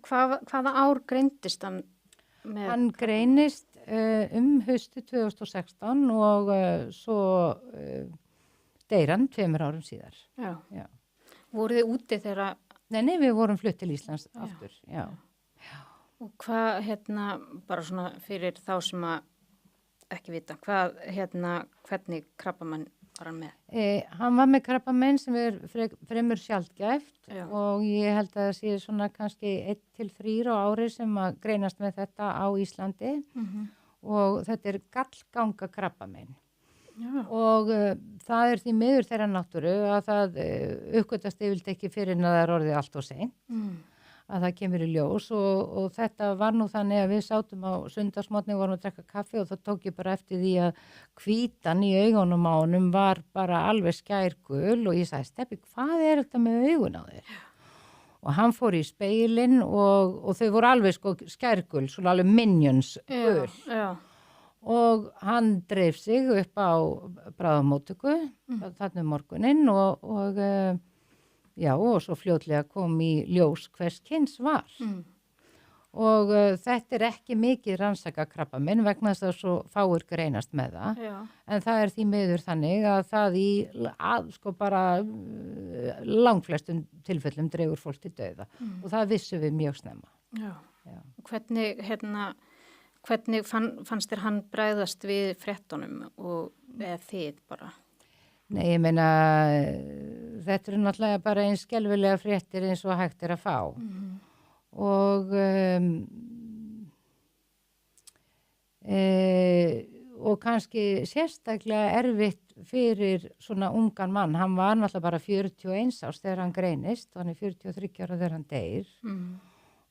Hvaða ár greindist hann með? Hann greinist hausti 2016 og svo deyr hann 2 árum síðar. Já. Já. Voruð þið úti þegar... Nei, við vorum flutt til Íslands aftur, já. Og hvað, bara svona fyrir þá sem að ekki vita, hvernig krabbamein var hann með? Hann var með krabbamein sem fremur sjaldgæft og ég held að það sé svona kannski 1 til 3 á ári sem að greinast með þetta á Íslandi og þetta gallganga krabbamein. Já. Og það því miður þeirra náttúru að það uppgötast yfirleitt ekki fyrir en að það orðið allt og seint. Að það kemur í ljós og þetta var nú þannig að við sátum á sundarsmorgni og vorum að drekka kaffi og þá tók ég bara eftir því að hvítan í augunum á honum var bara alveg skærgul og ég sagði, Stebbi, hvað þetta með augun á þér? Og hann fór í speilin og þau voru alveg skærgul, svona alveg minions gul. Já. Og hann dreif sig upp á bráðamóttöku þarna morguninn og svo fljótlega kom í ljós hvers kyns var. Og þetta ekki mikið rannsaka krabbamein vegna þess að svo fáir greinast með það. Já. En það því miður þannig að það bara langflestum tilfellum dregur fólk til dauða. Og það vissum við mjög snemma. Já. Hvernig fannst þér hann bregðast við fréttunum eða þið bara? Nei, ég meina, þetta náttúrulega bara eins skelfilega fréttir eins og hægt að fá. Og kannski sérstaklega erfitt fyrir svona ungan mann. Hann var náttúrulega bara 41 árs þegar hann greinist og hann 43 ára þegar hann deyr.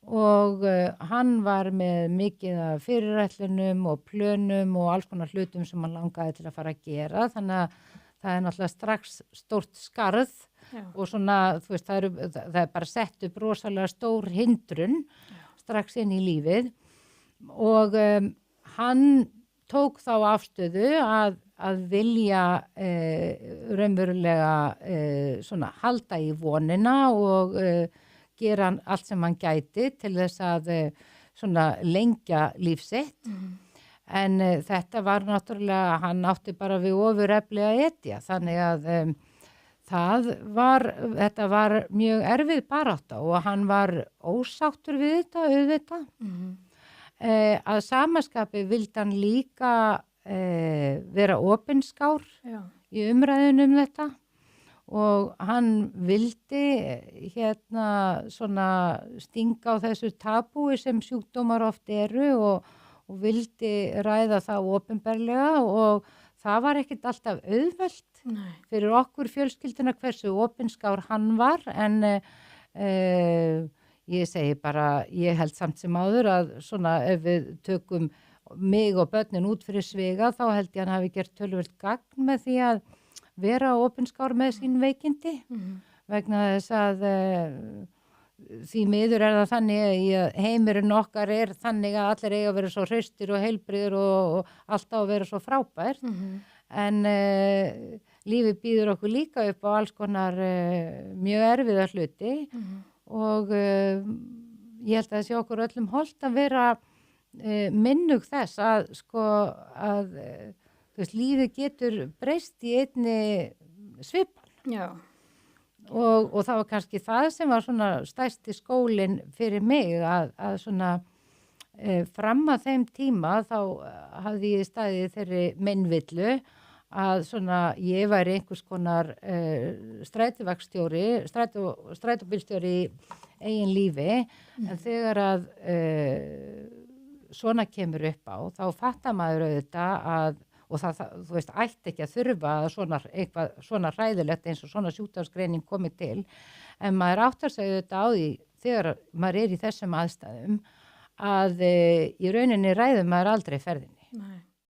Og hann var með mikið af fyrirætlunum og plönum og alls konar hlutum sem hann langaði til að fara að gera. Þannig að það náttúrulega strax stórt skarð og svona, þú veist, það bara sett upp rosalega stór hindrun strax inn í lífið. Og hann tók þá afstöðu að vilja raunverulega svona halda í vonina og gera allt sem hann gæti til þess að svona lengja líf sitt. En þetta var náttúrulega, hann átti bara við ofurefli að etja, þannig að þetta var mjög erfið barátta og hann var ósáttur við þetta, auðvitað. Að samaskapi vildi hann líka vera opinskár í umræðunum þetta. Og hann vildi svona stinga á þessu tabúi sem sjúkdómar oft eru og vildi ræða það opinberlega og það var ekkert alltaf auðvelt fyrir okkur fjölskylduna hversu opinskár hann var en ég segi bara, ég held samt sem áður að svona ef við tökum mig og börnin út fyrir sviga þá held ég hann hafi gert töluvert gagn með því að vera opinskár með sín veikindi vegna þess að því miður það þannig að heimurinn okkar þannig að allir eiga að vera svo hraustir og heilbrigðir og alltaf að vera svo frábært en lífið býður okkur líka upp á alls konar mjög erfiða hluti og ég held að það sé okkur öllum hollt að vera minnug þess að þú veist, lífið getur breyst í einni svipan. Já. Og það var kannski það sem var svona stærsti skólinn fyrir mig að svona fram að þeim tíma þá hafði ég staðið þeirri meinvillu að svona ég væri einhvers konar strætóbílstjóri í eigin lífi en þegar að svona kemur upp á þá fattar maður auðvitað og það, þú veist, ætti ekki að þurfa að eitthvað svona hræðilegt eins og svona sjúkdómsgreining komið til, en maður áttar sig auðvitað á því þegar maður í þessum aðstæðum að í rauninni ræður maður aldrei ferðinni. Nei.